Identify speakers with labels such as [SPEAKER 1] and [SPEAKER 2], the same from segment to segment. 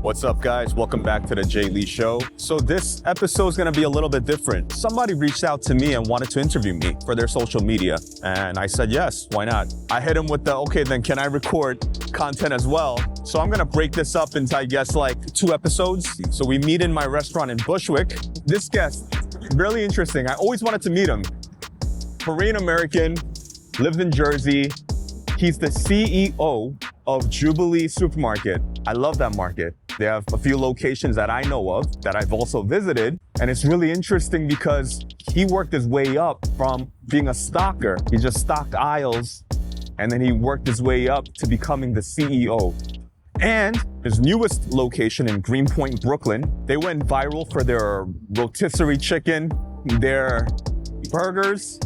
[SPEAKER 1] What's up, guys? Welcome back to the Jae Lee Show. So this episode is going to be a little bit different. Somebody reached out to me and wanted to interview me for their social media. And I said, yes, why not? I hit him with the, okay, then can I record content as well? So I'm going to break this up into, I guess, like 2 episodes. So we meet in my restaurant in Bushwick. This guest, really interesting. I always wanted to meet him. Korean American, lives in Jersey. He's the CEO of Jubilee Supermarket. I love that market. They have a few locations that I know of that I've also visited. And it's really interesting because he worked his way up from being a stocker. He just stocked aisles and then he worked his way up to becoming the CEO. And his newest location in Greenpoint, Brooklyn, they went viral for their rotisserie chicken, their burgers,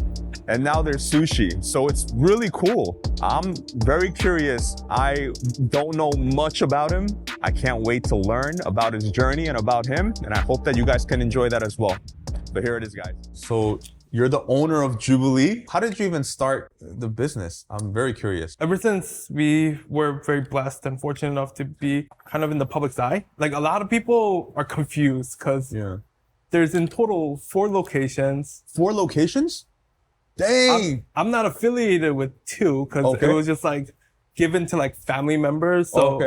[SPEAKER 1] and now there's sushi. So it's really cool. I'm very curious. I don't know much about him. I can't wait to learn about his journey and about him. And I hope that you guys can enjoy that as well. But here it is, guys. So you're the owner of Jubilee. How did you even start the business? I'm very curious.
[SPEAKER 2] Ever since we were very blessed and fortunate enough to be kind of in the public's eye, like a lot of people are confused because there's in total 4 locations.
[SPEAKER 1] 4 locations? Dang!
[SPEAKER 2] I'm not affiliated with 2 because it was just like given to like family members. So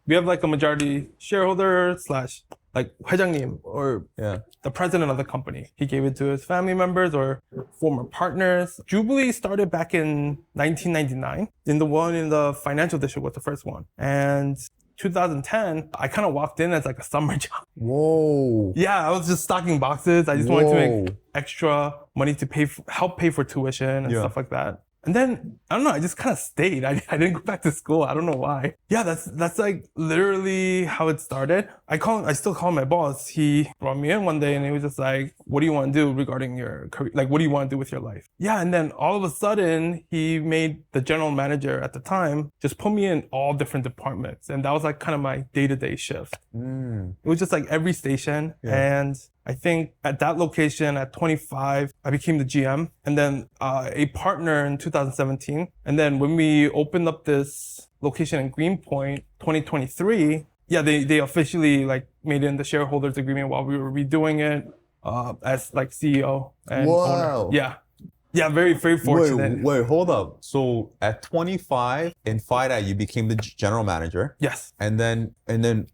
[SPEAKER 2] we have like a majority shareholder slash like 회장님 or the president of the company. He gave it to his family members or former partners. Jubilee started back in 1999. In the one in the financial district was the first one. And 2010, I kind of walked in as like a summer job.
[SPEAKER 1] Whoa.
[SPEAKER 2] Yeah, I was just stocking boxes. I just wanted to make extra money to help pay for tuition and stuff like that. And then, I don't know, I just kind of stayed. I didn't go back to school. I don't know why. Yeah, that's like literally how it started. I still call him my boss. He brought me in one day and he was just like, what do you want to do regarding your career? Like, what do you want to do with your life? Yeah, and then all of a sudden, he made the general manager at the time just put me in all different departments. And that was like kind of my day-to-day shift. It was just like every station. And I think at that location at 25, I became the GM and then a partner in 2017. And then when we opened up this location in Greenpoint, 2023, they officially like made in the shareholders agreement while we were redoing it as like CEO and owner. Yeah, very, very fortunate.
[SPEAKER 1] Wait, hold up. So at 25 in FIDA, you became the general manager.
[SPEAKER 2] Yes.
[SPEAKER 1] And then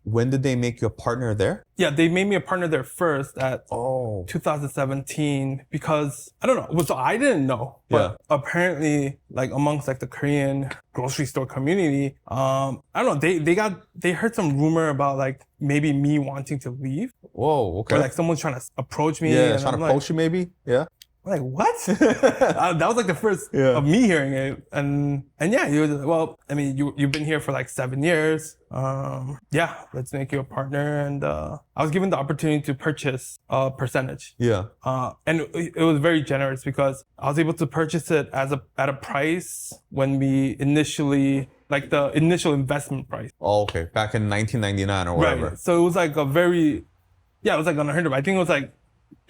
[SPEAKER 1] when did they make you a partner there?
[SPEAKER 2] Yeah, they made me a partner there first at 2017 because I don't know. So I didn't know, but apparently like amongst like the Korean grocery store community, I don't know. They heard some rumor about like maybe me wanting to leave.
[SPEAKER 1] Whoa, okay.
[SPEAKER 2] Or like someone's trying to approach me.
[SPEAKER 1] Yeah, trying to poach you maybe. Yeah.
[SPEAKER 2] Like, what? That was like the first of me hearing it. And yeah, he was, well, I mean, you've been here for like 7 years. Let's make you a partner. And I was given the opportunity to purchase a percentage. And it was very generous because I was able to purchase it at a price when we initially, like the initial investment price.
[SPEAKER 1] Oh, okay. Back in 1999 or whatever.
[SPEAKER 2] Right. So it was like it was like unheard of. I think it was like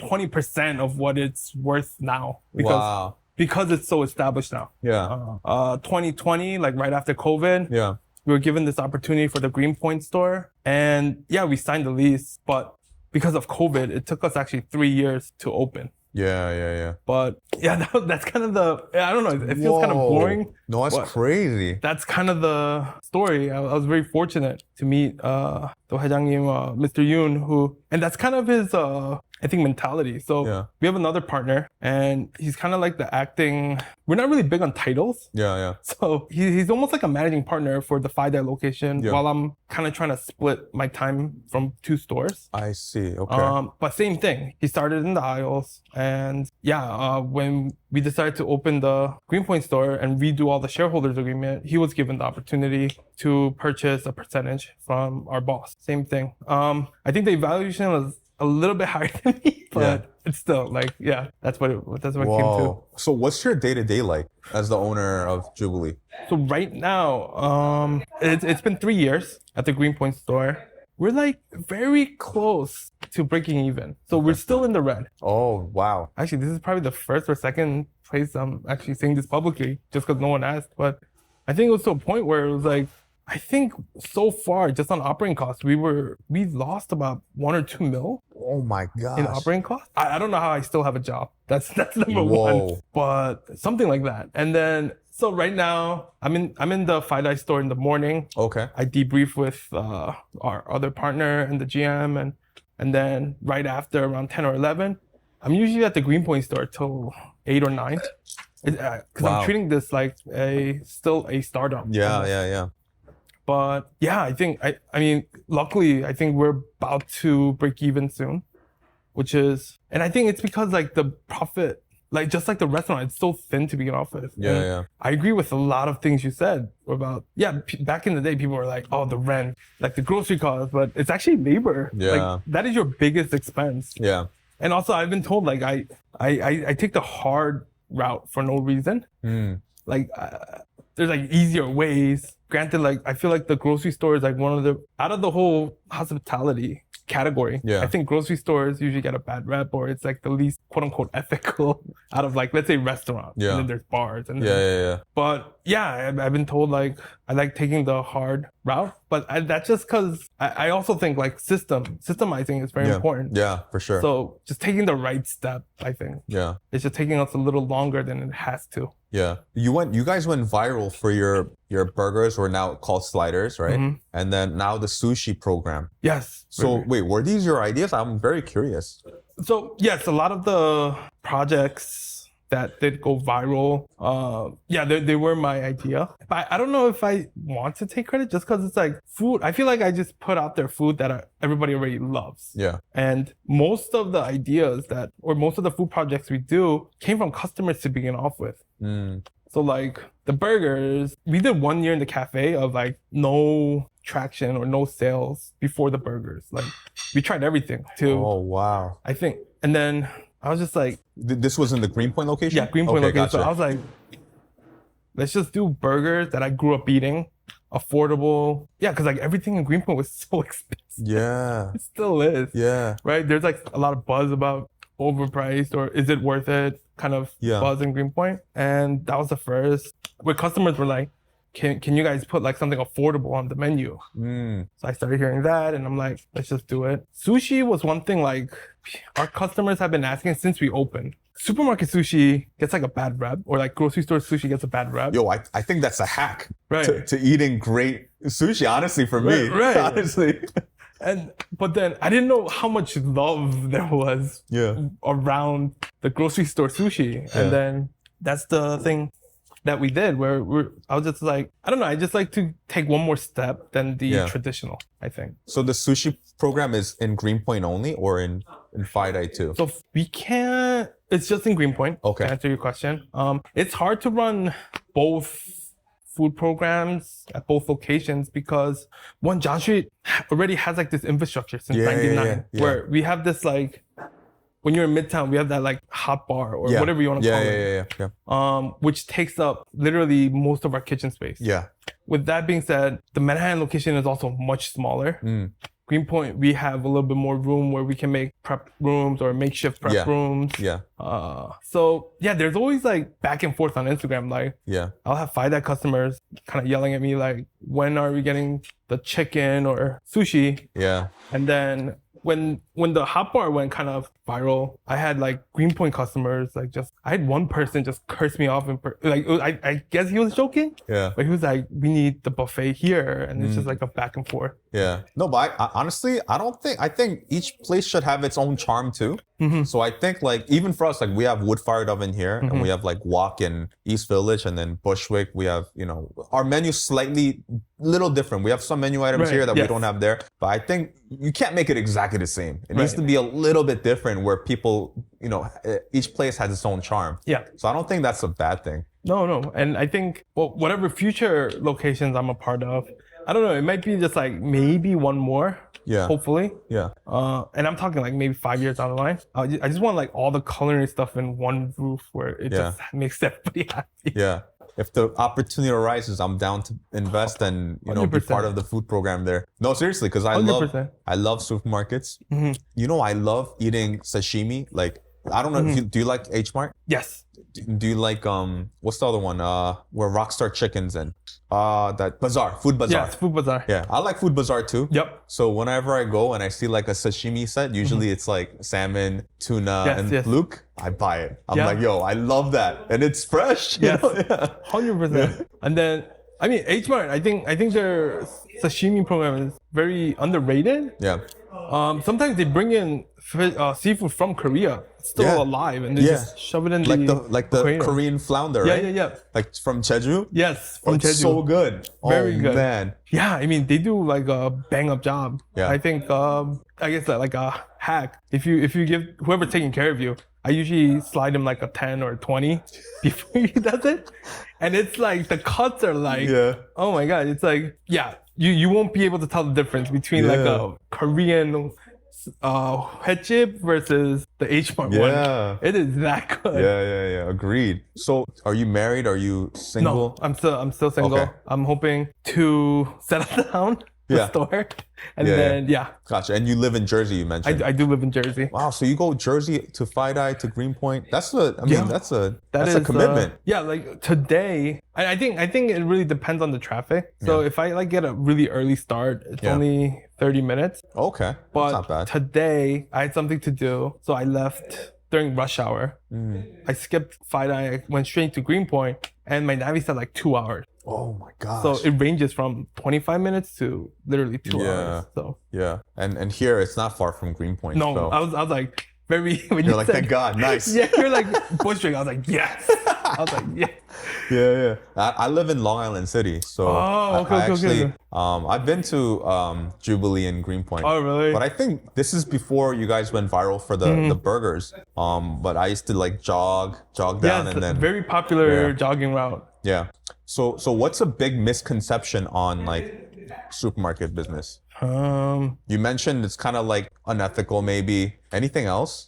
[SPEAKER 2] 20% of what it's worth now because it's so established now. 2020, like right after COVID, we were given this opportunity for the Greenpoint store. And we signed the lease, but because of COVID, it took us actually 3 years to open. But that's kind of I don't know, it feels kind of boring.
[SPEAKER 1] No, that's crazy.
[SPEAKER 2] That's kind of the story. I was very fortunate to meet the 회장님, Mr. Yoon, and that's kind of his I think mentality. So we have another partner and he's kind of like the acting. We're not really big on titles. So he's almost like a managing partner for the FIDA location while I'm kind of trying to split my time from 2 stores.
[SPEAKER 1] I see. Okay.
[SPEAKER 2] But same thing. He started in the aisles and when we decided to open the Greenpoint store and redo all the shareholders agreement, he was given the opportunity to purchase a percentage from our boss. Same thing. I think the evaluation was a little bit higher than me, but it's still like, that's what it came to.
[SPEAKER 1] So what's your day-to-day like as the owner of Jubilee?
[SPEAKER 2] So right now, it's been 3 years at the Greenpoint store. We're like very close to breaking even. So we're still in the red.
[SPEAKER 1] Oh, wow.
[SPEAKER 2] Actually, this is probably the first or second place I'm actually saying this publicly just because no one asked. But I think it was to a point where it was like, I think so far, just on operating costs, we lost about 1 or 2 mil
[SPEAKER 1] Oh my gosh.
[SPEAKER 2] in operating costs. I don't know how I still have a job. That's number
[SPEAKER 1] Whoa.
[SPEAKER 2] one, but something like that. And then, so right now, I'm in the Five Eye store in the morning.
[SPEAKER 1] Okay.
[SPEAKER 2] I debrief with our other partner and the GM, and then right after, around 10 or 11, I'm usually at the Greenpoint store till 8 or 9. Because I'm treating this like still a startup.
[SPEAKER 1] Yeah.
[SPEAKER 2] But yeah, I think, I mean, luckily, I think we're about to break even soon, and I think it's because like the profit, like just like the restaurant, it's so thin to begin off with.
[SPEAKER 1] Yeah.
[SPEAKER 2] I agree with a lot of things you said about, back in the day, people were like, oh, the rent, like the grocery costs, but it's actually labor.
[SPEAKER 1] Yeah.
[SPEAKER 2] Like that is your biggest expense.
[SPEAKER 1] Yeah.
[SPEAKER 2] And also I've been told like I take the hard route for no reason. Like there's like easier ways. Granted, like I feel like the grocery store is like one of the, out of the whole hospitality category, I think grocery stores usually get a bad rep, or it's like the least quote unquote ethical out of like, let's say restaurants. And then there's bars. And But yeah, I've been told like I like taking the hard route, but that's just because I also think like systemizing is very important.
[SPEAKER 1] Yeah, for sure.
[SPEAKER 2] So just taking the right step, I think.
[SPEAKER 1] Yeah.
[SPEAKER 2] It's just taking us a little longer than it has to.
[SPEAKER 1] Yeah. You guys went viral for your burgers, or now called sliders, right? And then now the sushi program.
[SPEAKER 2] Yes.
[SPEAKER 1] So wait, were these your ideas? I'm very curious.
[SPEAKER 2] So yes, a lot of the projects that did go viral, they were my idea. But I don't know if I want to take credit, just because it's like food. I feel like I just put out there food that everybody already loves. Yeah. And most of the ideas most of the food projects we do came from customers to begin off with. So like the burgers, we did 1 year in the cafe of like no traction or no sales before the burgers. Like we tried everything too.
[SPEAKER 1] Oh, wow.
[SPEAKER 2] I think. And then I was just like.
[SPEAKER 1] This was in the Greenpoint location?
[SPEAKER 2] Yeah, Greenpoint location.
[SPEAKER 1] Gotcha.
[SPEAKER 2] So I was like, let's just do burgers that I grew up eating, affordable. Yeah, because like everything in Greenpoint was so expensive.
[SPEAKER 1] Yeah.
[SPEAKER 2] It still is.
[SPEAKER 1] Yeah.
[SPEAKER 2] Right? There's like a lot of buzz about overpriced or is it worth it kind of buzz in Greenpoint. And that was the first where customers were like, can you guys put like something affordable on the menu? So I started hearing that and I'm like, let's just do it. Sushi was one thing like our customers have been asking since we opened. Supermarket sushi gets like a bad rep, or like grocery store sushi gets a bad rep.
[SPEAKER 1] Yo, I think that's a hack to eating great sushi, honestly, for me.
[SPEAKER 2] Right.
[SPEAKER 1] Honestly.
[SPEAKER 2] But then I didn't know how much love there was around the grocery store sushi. And then that's the thing that we did where I was just like, I don't know, I just like to take one more step than the traditional, I think.
[SPEAKER 1] So the sushi program is in Greenpoint only, or in Friday too?
[SPEAKER 2] So we can't, it's just in Greenpoint,
[SPEAKER 1] to
[SPEAKER 2] answer your question. It's hard to run both food programs at both locations because one, John Street already has like this infrastructure since 99 where we have this like, when you're in Midtown, we have that like hot bar or whatever you want to call it. Which takes up literally most of our kitchen space. Yeah. With that being said, the Manhattan location is also much smaller. Greenpoint, we have a little bit more room where we can make prep rooms or makeshift prep rooms. So yeah, there's always like back and forth on Instagram. Like, I'll have FIDA customers kind of yelling at me like, when are we getting the chicken or sushi? And then when the hot bar went kind of viral, I had like Greenpoint customers, like I had one person just curse me off I guess he was joking. But he was like, we need the buffet here. And it's just like a back and forth.
[SPEAKER 1] No, but I honestly, I think each place should have its own charm too. So I think like, even for us, like we have wood fired oven here and we have like Wok in East Village and then Bushwick. We have, our menu slightly little different. We have some menu items here that we don't have there, but I think you can't make it exactly the same. It needs to be a little bit different where people, each place has its own charm. So I don't think that's a bad thing.
[SPEAKER 2] No. And I think, whatever future locations I'm a part of, I don't know, it might be just like maybe one more. Hopefully. And I'm talking like maybe 5 years down the line. I just want like all the culinary stuff in one roof where it just makes everybody happy. If the opportunity arises, I'm down to invest and be part of the food program there. No, seriously, because I love supermarkets. I love eating sashimi. Like
[SPEAKER 1] I don't know. Do you like H Mart?
[SPEAKER 2] Yes.
[SPEAKER 1] Do you like what's the other one? Where Rockstar Chicken's in? That Bazaar, Food Bazaar.
[SPEAKER 2] Yes, Food Bazaar.
[SPEAKER 1] Yeah, I like Food Bazaar too.
[SPEAKER 2] Yep.
[SPEAKER 1] So whenever I go and I see like a sashimi set, usually it's like salmon, tuna, and fluke. I buy it. I'm like, yo, I love that, and it's fresh.
[SPEAKER 2] Yes,
[SPEAKER 1] You know? Yeah.
[SPEAKER 2] 100%. And then, I mean, H Mart. I think their sashimi program is very underrated.
[SPEAKER 1] Yeah.
[SPEAKER 2] Sometimes they bring in seafood from Korea, still alive, and they just shove it in
[SPEAKER 1] the Korean flounder, right?
[SPEAKER 2] Yeah.
[SPEAKER 1] Like from Jeju?
[SPEAKER 2] Yes, from Jeju.
[SPEAKER 1] It's so good.
[SPEAKER 2] Very good.
[SPEAKER 1] Man.
[SPEAKER 2] Yeah, I mean, they do like a bang up job.
[SPEAKER 1] Yeah.
[SPEAKER 2] I think, I guess like a hack. If you give whoever's taking care of you, I usually slide him like a 10 or 20 before he does it. And it's like, the cuts are like, oh my God, it's like, you won't be able to tell the difference between like a Korean head chip versus the H Mart one. It is that good.
[SPEAKER 1] Yeah. Agreed. So, are you married? Are you single?
[SPEAKER 2] No, I'm still single. Okay. I'm hoping to settle down the store, and then
[SPEAKER 1] Gotcha. And you live in Jersey, you mentioned.
[SPEAKER 2] I do live in Jersey.
[SPEAKER 1] Wow. So you go Jersey to FiDi to Greenpoint. That's a commitment.
[SPEAKER 2] Like today, I think it really depends on the traffic. So if I like get a really early start, it's only 30 minutes.
[SPEAKER 1] Okay.
[SPEAKER 2] But
[SPEAKER 1] that's not bad.
[SPEAKER 2] Today I had something to do, so I left during rush hour. I skipped FiDi, I went straight to Greenpoint, and my Navi said like 2 hours.
[SPEAKER 1] Oh my gosh.
[SPEAKER 2] So it ranges from 25 minutes to literally 2 hours. So
[SPEAKER 1] and here it's not far from Greenpoint.
[SPEAKER 2] No,
[SPEAKER 1] so.
[SPEAKER 2] I was like very. When
[SPEAKER 1] you're like, thank God, nice.
[SPEAKER 2] Yeah, you're like butchering. I was like, yes. I was like, yeah.
[SPEAKER 1] Yeah. I live in Long Island City, so
[SPEAKER 2] okay.
[SPEAKER 1] I've been to Jubilee and Greenpoint.
[SPEAKER 2] Oh, really?
[SPEAKER 1] But I think this is before you guys went viral for the burgers. But I used to like jog down and then
[SPEAKER 2] very popular jogging route.
[SPEAKER 1] Yeah. So what's a big misconception on like supermarket business? You mentioned it's kind of like unethical, maybe. Anything else?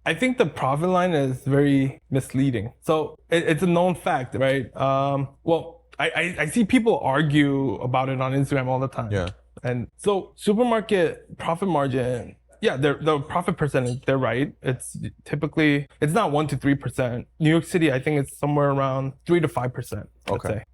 [SPEAKER 2] I think the profit line is very misleading. So it's a known fact, right? Well, I see people argue about it on Instagram all the time.
[SPEAKER 1] Yeah.
[SPEAKER 2] And so supermarket profit margin, the profit percentage, they're right. It's typically, it's not 1 to 3%. New York City, I think it's somewhere around 3 to 5%. Let's say.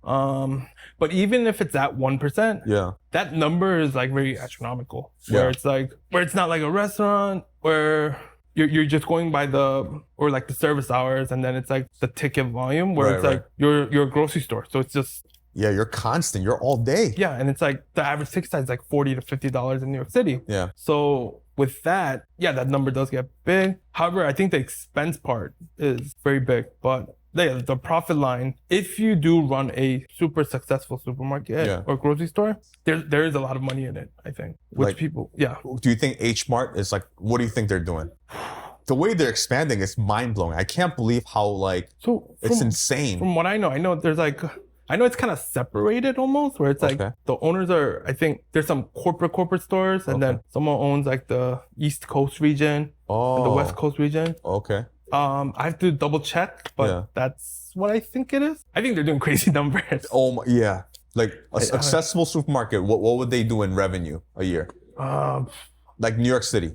[SPEAKER 2] But even if it's at 1%, that number is like very astronomical. Where it's like, where it's not like a restaurant where you're just going by the service hours, and then it's like the ticket volume where it's like you're a grocery store. So it's just,
[SPEAKER 1] you're constant. You're all day.
[SPEAKER 2] Yeah, and it's like the average ticket size is like $40 to $50 in New York City.
[SPEAKER 1] Yeah.
[SPEAKER 2] So with that, that number does get big. However, I think the expense part is very big. But the profit line, if you do run a super successful supermarket or grocery store, there is a lot of money in it, I think. Which people,
[SPEAKER 1] Do you think H Mart is like, what do you think they're doing? The way they're expanding is mind blowing. I can't believe how it's insane.
[SPEAKER 2] From what I know there's like, I know it's kind of separated almost, where it's like the owners are, I think there's some corporate stores, and then someone owns like the East Coast region and the West Coast region.
[SPEAKER 1] Okay.
[SPEAKER 2] I have to double check, but that's what I think it is. I think they're doing crazy numbers.
[SPEAKER 1] Oh my, yeah. Like a successful supermarket, what would they do in revenue a year? Like New York City.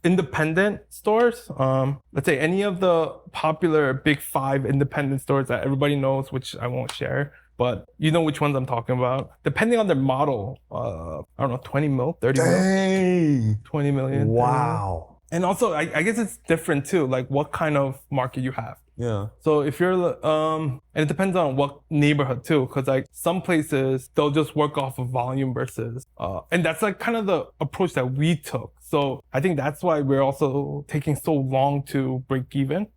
[SPEAKER 2] Independent stores, let's say any of the popular big 5 independent stores that everybody knows, which I won't share, but you know which ones I'm talking about. Depending on their model, I don't know, 20 mil, 30 mil, 20 million.
[SPEAKER 1] Wow.
[SPEAKER 2] And also, I guess it's different too, like what kind of market you have.
[SPEAKER 1] Yeah.
[SPEAKER 2] So if you're, and it depends on what neighborhood too, because like some places, they'll just work off of volume versus, and that's like kind of the approach that we took. So I think that's why we're also taking so long to break even,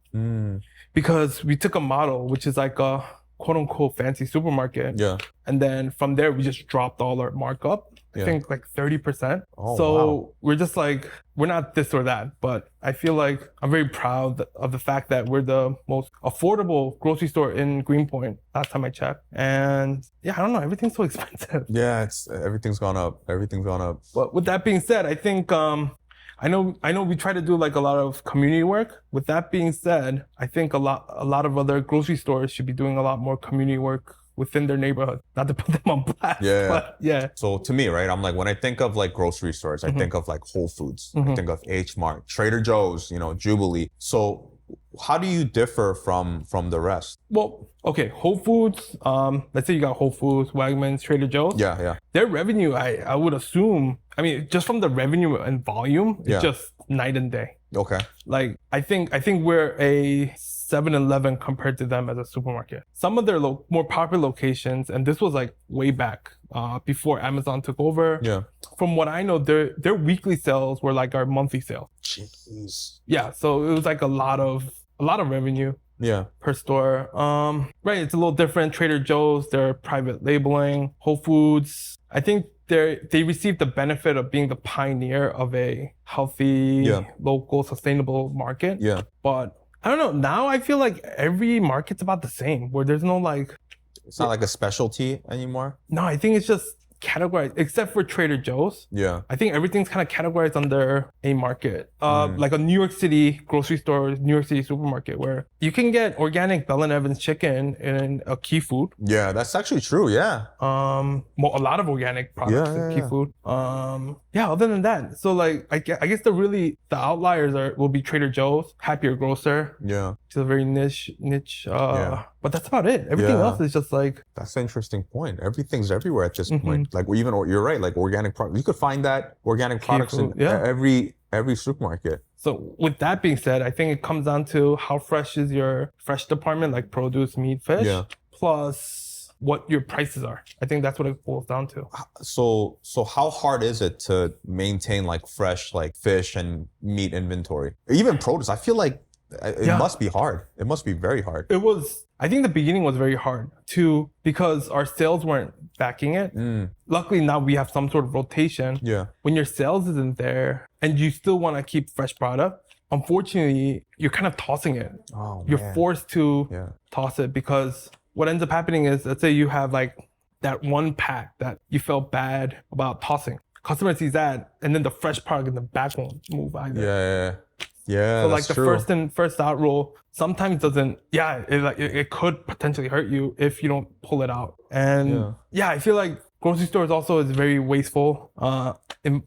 [SPEAKER 2] because we took a model, which is like a quote unquote fancy supermarket. Yeah. And then from there, we just dropped all our markup. I think like 30%. So we're just like, we're not this or that, but I feel like I'm very proud of the fact that we're the most affordable grocery store in Greenpoint last time I checked. And I don't know, everything's so expensive.
[SPEAKER 1] Yeah, everything's gone up. Everything's gone up.
[SPEAKER 2] But with that being said, I think, I know we try to do like a lot of community work. With that being said, I think a lot of other grocery stores should be doing a lot more community work within their neighborhood. Not to put them on blast. But
[SPEAKER 1] So to me, right, I'm like, when I think of like grocery stores, I think of like Whole Foods. I think of H Mart, Trader Joe's, Jubilee. So How do you differ from the rest?
[SPEAKER 2] Well, okay, Whole Foods, let's say you got Whole Foods, Wegmans, Trader Joe's.
[SPEAKER 1] Yeah.
[SPEAKER 2] Their revenue, I would assume, I mean, just from the revenue and volume, it's just night and day.
[SPEAKER 1] Okay.
[SPEAKER 2] Like, I think we're a 7-Eleven compared to them as a supermarket. Some of their more popular locations, and this was like way back before Amazon took over.
[SPEAKER 1] Yeah.
[SPEAKER 2] From what I know, their weekly sales were like our monthly sales.
[SPEAKER 1] Jeez.
[SPEAKER 2] Yeah, so it was like a lot of revenue.
[SPEAKER 1] Yeah.
[SPEAKER 2] Per store. Right, it's a little different. Trader Joe's, they're private labeling. Whole Foods, I think they received the benefit of being the pioneer of a healthy, local, sustainable market.
[SPEAKER 1] Yeah.
[SPEAKER 2] But I don't know. Now I feel like every market's about the same, where there's no like.
[SPEAKER 1] It's not like a specialty anymore.
[SPEAKER 2] No, I think it's just categorized, except for Trader Joe's.
[SPEAKER 1] Yeah.
[SPEAKER 2] I think everything's kind of categorized under a market. Like a New York City grocery store, New York City supermarket, where you can get organic Bell & Evans chicken in a Key Food.
[SPEAKER 1] Yeah, that's actually true. Yeah.
[SPEAKER 2] A lot of organic products in Key Food. Other than that, so like I guess the outliers will be Trader Joe's, Happier Grocer.
[SPEAKER 1] Yeah.
[SPEAKER 2] It's a very niche. But that's about it. Everything else is just like.
[SPEAKER 1] That's an interesting point. Everything's everywhere at this point. Like you're right. Like organic products, you could find that organic products in every supermarket.
[SPEAKER 2] So with that being said, I think it comes down to how fresh is your fresh department, like produce, meat, fish, plus what your prices are. I think that's what it boils down to.
[SPEAKER 1] So how hard is it to maintain like fresh like fish and meat inventory? Even produce, I feel like it must be hard. It must be very hard.
[SPEAKER 2] I think the beginning was very hard too, because our sales weren't backing it. Luckily now we have some sort of rotation.
[SPEAKER 1] Yeah.
[SPEAKER 2] When your sales isn't there and you still want to keep fresh product, unfortunately, you're kind of tossing it. You're forced to toss it, because what ends up happening is, let's say you have like that one pack that you felt bad about tossing. Customer sees that, and then the fresh product in the back won't move either. Yeah,
[SPEAKER 1] so
[SPEAKER 2] like the
[SPEAKER 1] true.
[SPEAKER 2] first out rule sometimes doesn't. It could potentially hurt you if you don't pull it out. And I feel like grocery stores also is very wasteful,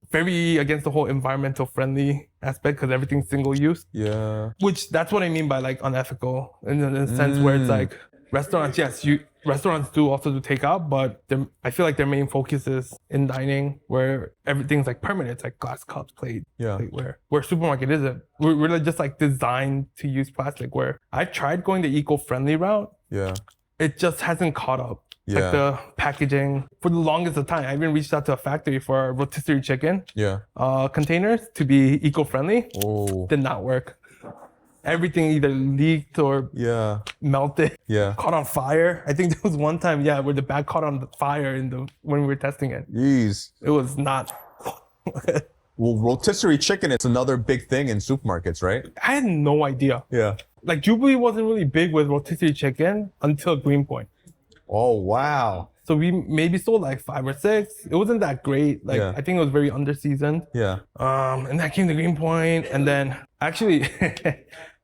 [SPEAKER 2] very against the whole environmental friendly aspect, because everything's single use.
[SPEAKER 1] Yeah.
[SPEAKER 2] Which that's what I mean by like unethical in the sense where it's like restaurants. Yes, restaurants do also do takeout, but I feel like their main focus is in dining, where everything's like permanent. It's like glass cups, plate, plateware. Where supermarket isn't. We're really just like designed to use plastic. Where I've tried going the eco-friendly route. Yeah. It just hasn't caught up. Yeah. Like the packaging, for the longest of time, I even reached out to a factory for our rotisserie chicken containers to be eco-friendly. Did not work. Everything either leaked or melted, caught on fire. I think there was one time, where the bag caught on the fire when we were testing it.
[SPEAKER 1] Jeez.
[SPEAKER 2] It was not.
[SPEAKER 1] Well, rotisserie chicken, it's another big thing in supermarkets, right?
[SPEAKER 2] I had no idea. Yeah. Like Jubilee wasn't really big with rotisserie chicken until Greenpoint.
[SPEAKER 1] Oh, wow.
[SPEAKER 2] So we maybe sold like 5 or 6. It wasn't that great. Like I think it was very under-seasoned. Yeah. And that came to Greenpoint, and then actually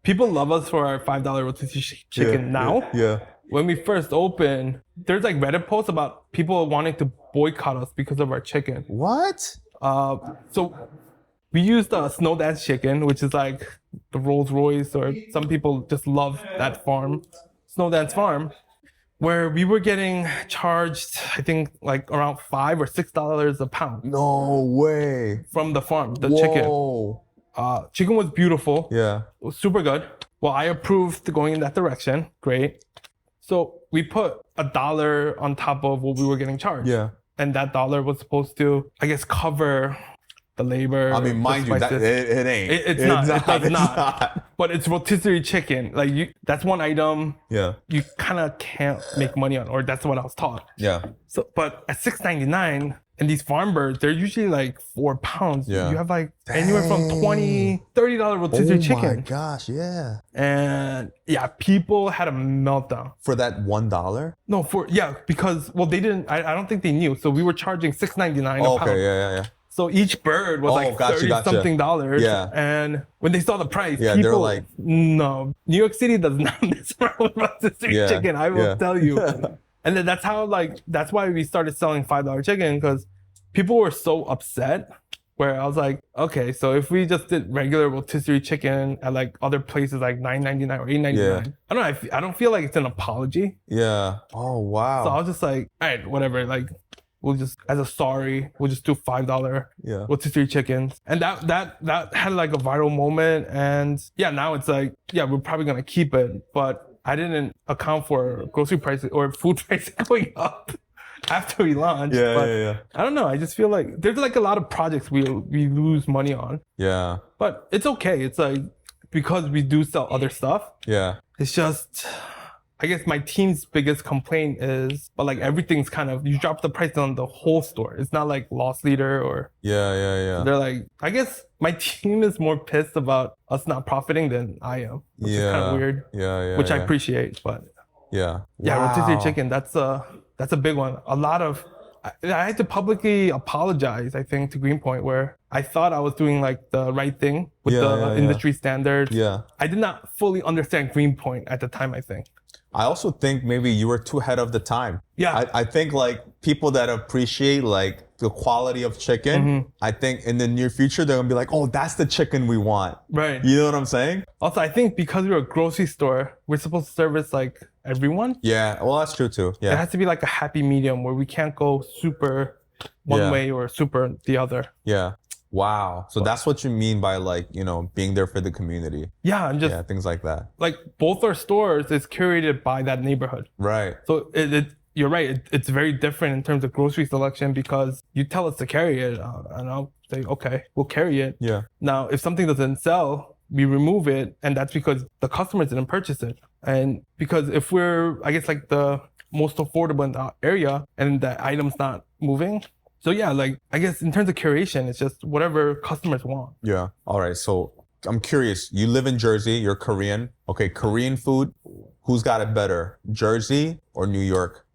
[SPEAKER 2] people love us for our $5 rotisserie chicken now. Yeah. When we first opened, there's like Reddit posts about people wanting to boycott us because of our chicken.
[SPEAKER 1] What?
[SPEAKER 2] So we used Snow Dance chicken, which is like the Rolls Royce, or some people just love that farm, Snow Dance Farm, where we were getting charged, I think like around $5 or $6 a pound.
[SPEAKER 1] No way.
[SPEAKER 2] From the farm, the chicken. Chicken was beautiful. Yeah. It was super good. Well, I approved going in that direction. Great. So we put $1 on top of what we were getting charged. Yeah. And that $1 was supposed to, I guess, cover the labor.
[SPEAKER 1] I mean, mind you, it ain't.
[SPEAKER 2] It's not. It does not. But it's rotisserie chicken. Like that's one item. Yeah. You kind of can't make money on, or that's what I was taught. Yeah. So, but at $6.99, and these farm birds, they're usually like 4 pounds. Yeah. You have like anywhere from $20, $30 rotisserie chicken. Oh my
[SPEAKER 1] gosh, yeah.
[SPEAKER 2] And people had a meltdown.
[SPEAKER 1] For that $1?
[SPEAKER 2] No, because they didn't. I don't think they knew. So we were charging $6.99 a pound.
[SPEAKER 1] Okay, yeah.
[SPEAKER 2] So each bird was like $30-something. Yeah. And when they saw the price, people were like, no, New York City does not mess around with rotisserie chicken. I will tell you. And then that's why we started selling $5 chicken, because people were so upset where I was like, okay, so if we just did regular rotisserie chicken at like other places like $9.99 or $8.99,
[SPEAKER 1] Yeah.
[SPEAKER 2] I don't know, I don't feel like it's an apology.
[SPEAKER 1] Yeah. Oh, wow.
[SPEAKER 2] So I was just like, all right, whatever, like we'll just, as a sorry, we'll just do $5
[SPEAKER 1] Yeah.
[SPEAKER 2] rotisserie chickens. And that had like a viral moment. And yeah, now it's like, yeah, we're probably gonna keep it, but I didn't account for grocery prices or food prices going up after we launched.
[SPEAKER 1] Yeah,
[SPEAKER 2] but
[SPEAKER 1] yeah.
[SPEAKER 2] I don't know. I just feel like there's like a lot of projects we lose money on,
[SPEAKER 1] Yeah.
[SPEAKER 2] but it's okay. It's like, because we do sell other stuff,
[SPEAKER 1] Yeah.
[SPEAKER 2] it's just, I guess my team's biggest complaint is, but like everything's kind of, you drop the price on the whole store. It's not like loss leader or,
[SPEAKER 1] Yeah.
[SPEAKER 2] they're like, I guess my team is more pissed about us not profiting than I am, which is kind of weird, which I appreciate, but
[SPEAKER 1] yeah.
[SPEAKER 2] rotisserie chicken, that's a big one. A lot of, I had to publicly apologize, I think, to Greenpoint, where I thought I was doing like the right thing with the industry standards.
[SPEAKER 1] Yeah.
[SPEAKER 2] I did not fully understand Greenpoint at the time, I think.
[SPEAKER 1] I also think maybe you were too ahead of the time.
[SPEAKER 2] Yeah.
[SPEAKER 1] I think like people that appreciate like the quality of chicken, I think in the near future, they're gonna be like, oh, that's the chicken we want.
[SPEAKER 2] Right.
[SPEAKER 1] You know what I'm saying?
[SPEAKER 2] Also, I think because we're a grocery store, we're supposed to service like everyone.
[SPEAKER 1] Yeah. Well, that's true too.
[SPEAKER 2] It
[SPEAKER 1] Yeah.
[SPEAKER 2] has to be like a happy medium where we can't go super one way or super the other.
[SPEAKER 1] Yeah. Wow. So that's what you mean by like, you know, being there for the community.
[SPEAKER 2] Yeah, and just
[SPEAKER 1] Things like that.
[SPEAKER 2] like both our stores is curated by that neighborhood.
[SPEAKER 1] Right.
[SPEAKER 2] So you're right. It's very different in terms of grocery selection because you tell us to carry it, and I'll say, okay, we'll carry it.
[SPEAKER 1] Yeah.
[SPEAKER 2] Now, if something doesn't sell, we remove it, and that's because the customers didn't purchase it. And because if we're, I guess, like the most affordable in the area, and the item's not moving. So yeah, like I guess in terms of curation, it's just whatever customers want.
[SPEAKER 1] Yeah. All right. So I'm curious. You live in Jersey. You're Korean. Okay. Korean food. Who's got it better, Jersey or New York?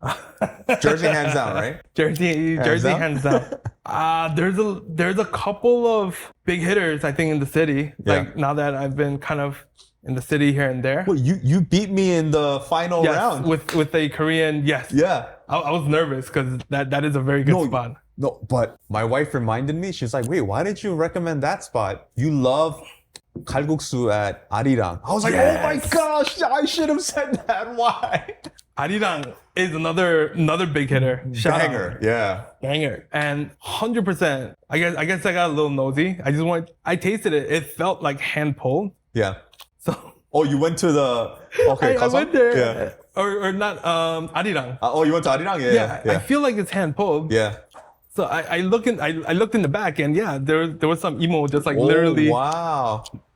[SPEAKER 1] Jersey hands down, right?
[SPEAKER 2] Jersey hands down. There's a couple of big hitters, I think, in the city. Like now that I've been kind of in the city here and there.
[SPEAKER 1] Well, you beat me in the final round.
[SPEAKER 2] with a Korean. Yes.
[SPEAKER 1] Yeah.
[SPEAKER 2] I was nervous because that is a very good spot.
[SPEAKER 1] No, but my wife reminded me. She's like, "Wait, why did you recommend that spot? You love kalguksu at Arirang." I was like, "Oh my gosh, I should have said that. Why?"
[SPEAKER 2] Arirang is another big hitter.
[SPEAKER 1] Banger, yeah.
[SPEAKER 2] Banger. And 100%. I guess I got a little nosy. I tasted it. It felt like hand pulled.
[SPEAKER 1] Yeah.
[SPEAKER 2] So.
[SPEAKER 1] Oh, you went to the
[SPEAKER 2] I went there.
[SPEAKER 1] Yeah.
[SPEAKER 2] Or not Arirang.
[SPEAKER 1] Oh, you went to Arirang? Yeah.
[SPEAKER 2] I feel like it's hand pulled.
[SPEAKER 1] Yeah.
[SPEAKER 2] So I looked in the back and there was some emo just like literally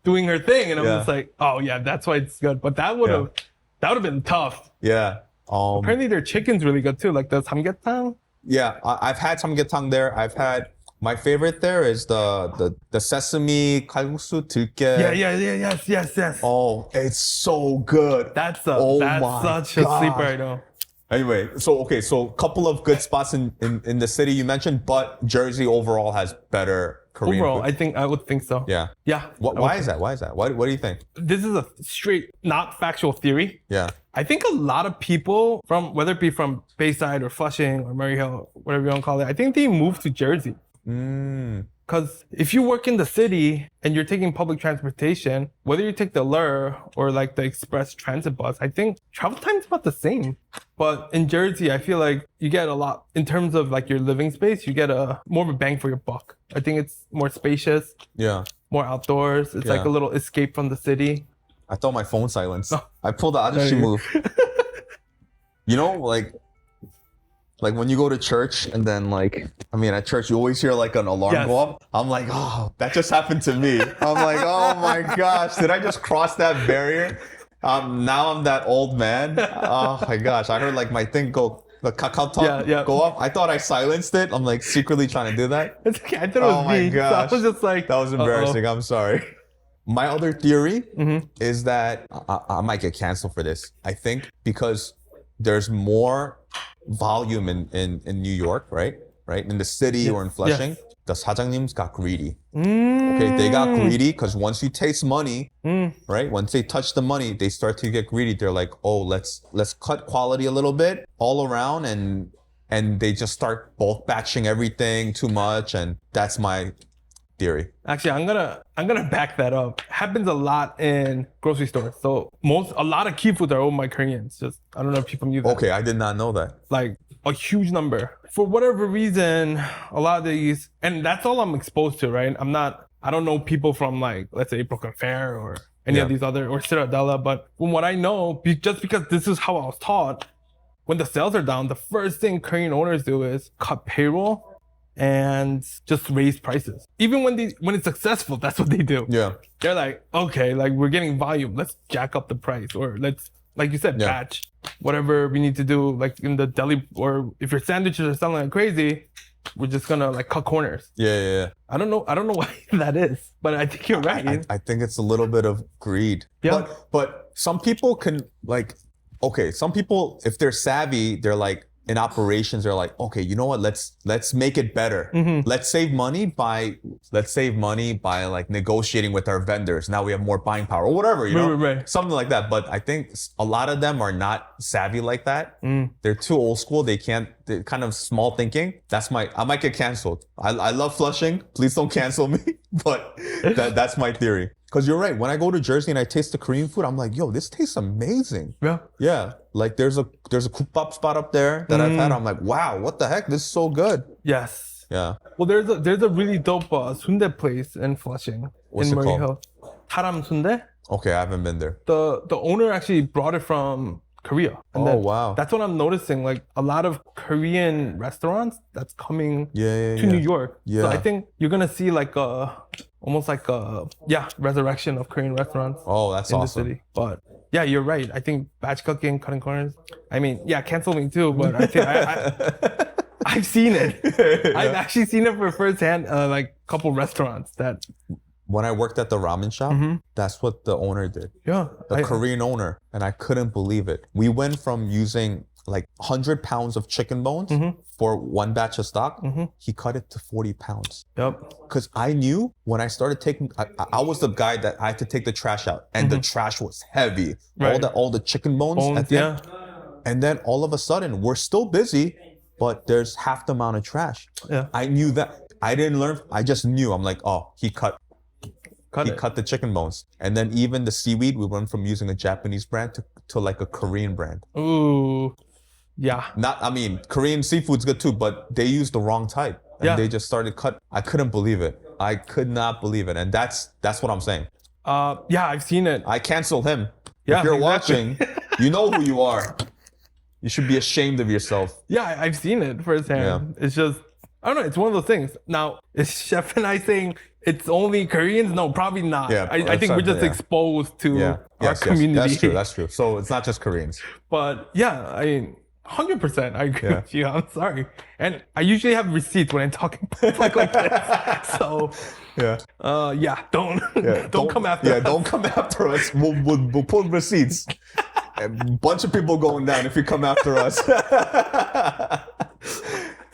[SPEAKER 2] doing her thing, and I'm just like, oh yeah, that's why it's good. But that would have been tough.
[SPEAKER 1] Yeah.
[SPEAKER 2] Apparently their chicken's really good too, like the samgyetang.
[SPEAKER 1] Yeah, I've had samgyetang there. I've had my favorite there is the sesame kalguksu 들깨.
[SPEAKER 2] Yes.
[SPEAKER 1] Oh, it's so good.
[SPEAKER 2] That's such a sleeper, I know.
[SPEAKER 1] Anyway, so couple of good spots in the city you mentioned, but Jersey overall has better Korean food.
[SPEAKER 2] I would think so.
[SPEAKER 1] Yeah.
[SPEAKER 2] Yeah.
[SPEAKER 1] Why is that? What do you think?
[SPEAKER 2] This is a straight, not factual theory.
[SPEAKER 1] Yeah.
[SPEAKER 2] I think a lot of people from, whether it be from Bayside or Flushing or Murray Hill, whatever you want to call it, I think they moved to Jersey. Because if you work in the city and you're taking public transportation, whether you take the Lur or like the express transit bus, I think travel time is about the same. But in Jersey, I feel like you get a lot, in terms of like your living space, you get more of a bang for your buck. I think it's more spacious. Yeah. More outdoors. It's like a little escape from the city.
[SPEAKER 1] I thought my phone silenced. I pulled the ajashi move. You know, like when you go to church and then at church, you always hear like an alarm go off. I'm like, oh, that just happened to me. I'm like, oh my gosh, did I just cross that barrier? Now I'm that old man. Oh my gosh, I heard like my thing go, the Kakao Talk go off. I thought I silenced it. I'm like secretly trying to do that.
[SPEAKER 2] It's okay. I thought it was me.
[SPEAKER 1] Gosh.
[SPEAKER 2] So I was just like,
[SPEAKER 1] that was embarrassing. I'm sorry. My other theory is that I might get canceled for this. I think because there's more volume in New York, right? In the city or in Flushing, the 사장님s got greedy. Okay, they got greedy because once you taste money, right? Once they touch the money, they start to get greedy. They're like, oh, let's cut quality a little bit all around, and they just start bulk batching everything too much, and that's my theory.
[SPEAKER 2] Actually, I'm gonna back that up. Happens a lot in grocery stores. So a lot of key foods are owned by Koreans. Just I don't know if people knew that.
[SPEAKER 1] Okay, I did not know that.
[SPEAKER 2] Like a huge number. For whatever reason, a lot of these, and that's all I'm exposed to, right? I don't know people from like, let's say Brooklyn Fair or any of these other, or Citadella, but from what I know, just because this is how I was taught, when the sales are down, the first thing Korean owners do is cut payroll and just raise prices. Even when it's successful, that's what they do.
[SPEAKER 1] Yeah.
[SPEAKER 2] They're like, okay, like we're getting volume, let's jack up the price, or let's, like you said, batch whatever we need to do, like in the deli, or if your sandwiches are selling like crazy, we're just gonna like cut corners.
[SPEAKER 1] Yeah.
[SPEAKER 2] I don't know why that is, but I think you're right.
[SPEAKER 1] I think it's a little bit of greed.
[SPEAKER 2] Yeah.
[SPEAKER 1] But some people can like, okay, some people, if they're savvy, they're like, in operations, they're like, okay, you know what? Let's make it better.
[SPEAKER 2] Mm-hmm.
[SPEAKER 1] Let's save money by like negotiating with our vendors. Now we have more buying power or whatever, you know,
[SPEAKER 2] Right.
[SPEAKER 1] something like that. But I think a lot of them are not savvy like that. They're too old school. They're kind of small thinking. I might get canceled. I love Flushing. Please don't cancel me. But that's my theory. Because you're right. When I go to Jersey and I taste the Korean food, I'm like, yo, this tastes amazing. Yeah. Like there's a kupbap spot up there that I've had. I'm like, wow, what the heck? This is so good.
[SPEAKER 2] Yes.
[SPEAKER 1] Yeah.
[SPEAKER 2] Well, there's a really dope sundae place in Flushing.
[SPEAKER 1] What's
[SPEAKER 2] in
[SPEAKER 1] it
[SPEAKER 2] Murray
[SPEAKER 1] called?
[SPEAKER 2] Hill. Taram sundae.
[SPEAKER 1] Okay, I haven't been there.
[SPEAKER 2] The owner actually brought it from Korea. And
[SPEAKER 1] wow.
[SPEAKER 2] That's what I'm noticing. Like a lot of Korean restaurants that's coming to New York.
[SPEAKER 1] Yeah.
[SPEAKER 2] So I think you're gonna see like almost like a resurrection of Korean restaurants.
[SPEAKER 1] Oh, that's
[SPEAKER 2] in
[SPEAKER 1] awesome.
[SPEAKER 2] the city. But yeah, you're right. I think batch cooking, cutting corners. I mean, cancel me too. But I think I've seen it. I've actually seen it for firsthand. Like a couple restaurants that.
[SPEAKER 1] When I worked at the ramen shop, that's what the owner did.
[SPEAKER 2] Yeah.
[SPEAKER 1] The Korean owner. And I couldn't believe it. We went from using like 100 pounds of chicken bones for one batch of stock. He cut it to 40 pounds.
[SPEAKER 2] Yep.
[SPEAKER 1] Because I knew when I started taking, I was the guy that I had to take the trash out. And the trash was heavy.
[SPEAKER 2] Right.
[SPEAKER 1] All the chicken bones at the end. And then all of a sudden, we're still busy, but there's half the amount of trash.
[SPEAKER 2] Yeah.
[SPEAKER 1] I knew that. I didn't learn. I just knew. I'm like, oh, he cut the chicken bones. And then even the seaweed, we went from using a Japanese brand to like a Korean brand.
[SPEAKER 2] Ooh, yeah.
[SPEAKER 1] Korean seafood's good too, but they used the wrong type. And they just started cut. I couldn't believe it. I could not believe it. And that's what I'm saying.
[SPEAKER 2] I've seen it.
[SPEAKER 1] I canceled him.
[SPEAKER 2] Yeah,
[SPEAKER 1] if you're
[SPEAKER 2] exactly.
[SPEAKER 1] watching, you know who you are. You should be ashamed of yourself.
[SPEAKER 2] Yeah, I've seen it firsthand. It's just, I don't know. It's one of those things. Now, is Chef and I saying it's only Koreans? No, probably not.
[SPEAKER 1] Yeah,
[SPEAKER 2] I think we're just exposed to our community.
[SPEAKER 1] That's true. So it's not just Koreans.
[SPEAKER 2] But yeah, I mean, 100%. I agree with you. I'm sorry. And I usually have receipts when I'm talking like this. So don't come after us.
[SPEAKER 1] Don't come after us. We'll pull receipts. A bunch of people going down if you come after us.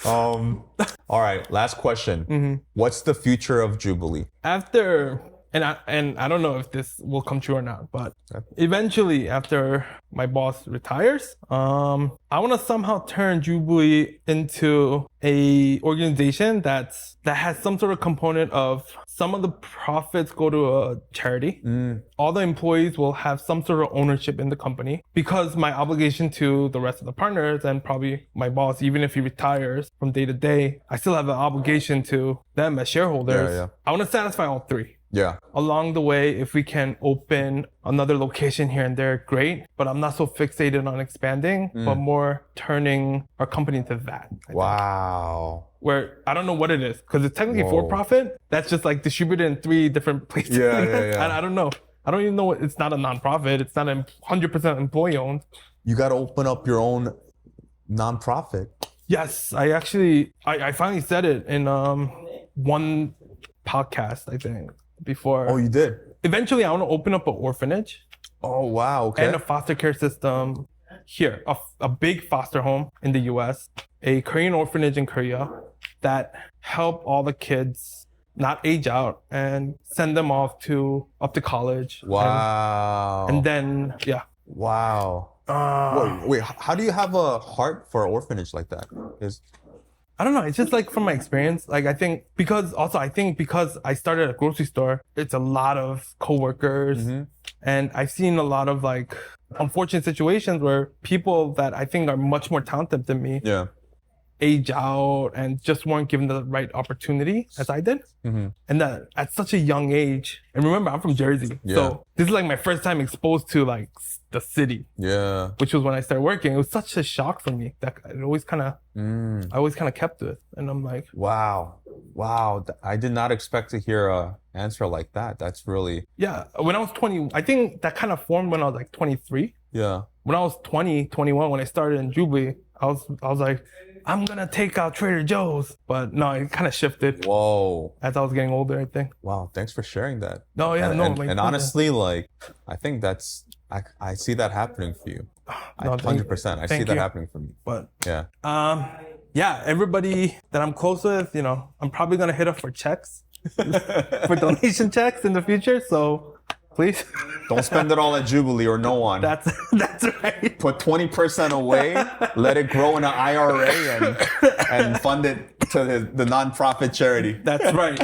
[SPEAKER 1] All right, last question. What's the future of Jubilee?
[SPEAKER 2] After, and I don't know if this will come true or not, but eventually after my boss retires, I want to somehow turn Jubilee into a organization that has some sort of component of some of the profits go to a charity. All the employees will have some sort of ownership in the company, because my obligation to the rest of the partners and probably my boss, even if he retires from day to day, I still have an obligation to them as shareholders. I want to satisfy all three.
[SPEAKER 1] Yeah.
[SPEAKER 2] Along the way, if we can open another location here and there, great. But I'm not so fixated on expanding, but more turning our company into that.
[SPEAKER 1] Wow.
[SPEAKER 2] Where I don't know what it is, because it's technically for profit. That's just like distributed in 3 different places. I don't know. I don't even know. It's not a nonprofit. It's not 100% employee owned.
[SPEAKER 1] You got to open up your own nonprofit.
[SPEAKER 2] Yes, I finally said it in one podcast, I think. Before.
[SPEAKER 1] Oh, you did?
[SPEAKER 2] Eventually, I want to open up an orphanage.
[SPEAKER 1] Oh, wow. Okay.
[SPEAKER 2] And a foster care system here. A big foster home in the US. A Korean orphanage in Korea that help all the kids not age out and send them off up to college.
[SPEAKER 1] Wow.
[SPEAKER 2] And then,
[SPEAKER 1] Wow. Wait, how do you have a heart for an orphanage like that?
[SPEAKER 2] I don't know. It's just like from my experience. Like I think because I started at a grocery store, it's a lot of coworkers, and I've seen a lot of like unfortunate situations where people that I think are much more talented than me age out and just weren't given the right opportunity as I did. And that at such a young age, and remember, I'm from Jersey. So this is like my first time exposed to like the city. Which was when I started working. It was such a shock for me that I always kind of kept it. And I'm like,
[SPEAKER 1] wow. I did not expect to hear a answer like that. That's really...
[SPEAKER 2] Yeah. When I was 20, I think that kind of formed when I was like 23.
[SPEAKER 1] Yeah.
[SPEAKER 2] When I was 20, 21, when I started in Jubilee, I was like, I'm going to take out Trader Joe's. But no, it kind of shifted.
[SPEAKER 1] Whoa.
[SPEAKER 2] As I was getting older, I think.
[SPEAKER 1] Wow. Thanks for sharing that.
[SPEAKER 2] No, yeah,
[SPEAKER 1] and honestly, like, I think I see that happening for you. 100%. I see that happening for me.
[SPEAKER 2] But
[SPEAKER 1] yeah.
[SPEAKER 2] Everybody that I'm close with, you know, I'm probably going to hit up for checks, for donation checks in the future. So please.
[SPEAKER 1] Don't spend it all at Jubilee or no one.
[SPEAKER 2] That's right.
[SPEAKER 1] Put 20% away, let it grow in an IRA and fund it to the nonprofit charity.
[SPEAKER 2] That's right.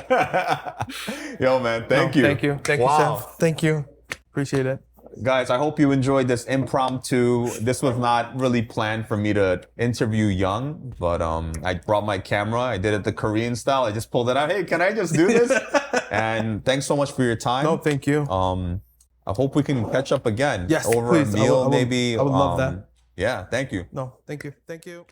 [SPEAKER 1] Yo, man, thank you.
[SPEAKER 2] Thank you. Thank you, Chef. Thank you. Appreciate it.
[SPEAKER 1] Guys, I hope you enjoyed this impromptu. This was not really planned for me to interview Young, but I brought my camera. I did it the Korean style. I just pulled it out. Hey, can I just do this? And thanks so much for your time.
[SPEAKER 2] No, thank you.
[SPEAKER 1] I hope we can catch up again.
[SPEAKER 2] Yes,
[SPEAKER 1] over
[SPEAKER 2] please.
[SPEAKER 1] a meal, maybe.
[SPEAKER 2] I would love that.
[SPEAKER 1] Yeah, thank you.
[SPEAKER 2] No, thank you. Thank you.